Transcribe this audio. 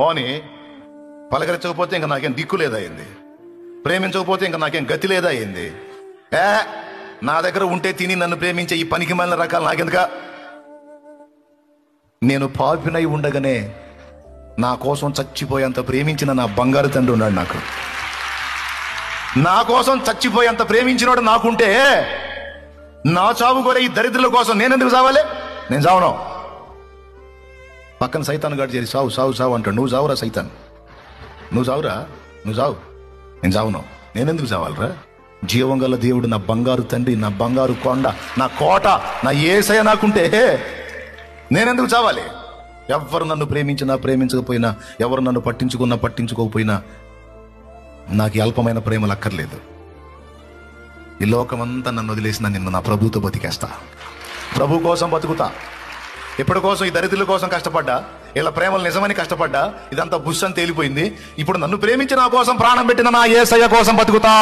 పోని పలకరించకపోతే ఇంకా నాకేం దిక్కు లేదా అయింది, ప్రేమించకపోతే ఇంకా నాకేం గతి లేదా అయింది. నా దగ్గర ఉంటే తిని నన్ను ప్రేమించే ఈ పనికి మాలిన రకాలు నాకెందుక? నేను పాపినై ఉండగానే నా కోసం చచ్చిపోయేంత ప్రేమించిన నా బంగారు తండ్రి ఉన్నాడు నాకు. నా కోసం చచ్చిపోయేంత ప్రేమించినోడు నాకుంటే నా చావు కూడా ఈ దరిద్రుల కోసం నేనెందుకు చావాలి? నేను చావను. పక్కన సైతాన్ గారు చేరి సావు సావు సావు అంటాడు. నువ్వు చావురా సైతాన్, నువ్వు చావురా, నువ్వు చావు. నేను చావును. నేనెందుకు చావాలరా? జీవం గల దేవుడు నా బంగారు తండ్రి, నా బంగారు కొండ, నా కోట, నా యేసయ్య నాకుంటే నేనెందుకు చావాలి? ఎవరు నన్ను ప్రేమించినా ప్రేమించకపోయినా, ఎవరు నన్ను పట్టించుకున్నా పట్టించుకోకపోయినా నాకు అల్పమైన ప్రేమలు అక్కర్లేదు. ఈ లోకమంతా నన్ను వదిలేసిన నిన్ను నా ప్రభుతో బతికేస్తా. ప్రభు కోసం బతుకుతా. ఇప్పటి కోసం ఈ దరిద్రుల కోసం కష్టపడ్డా, ఇలా ప్రేమలు నిజమని కష్టపడ్డా, ఇదంతా బుష్ అని తేలిపోయింది. ఇప్పుడు నన్ను ప్రేమించి నా కోసం ప్రాణం పెట్టిన నా యేసయ్య కోసం బతుకుతా.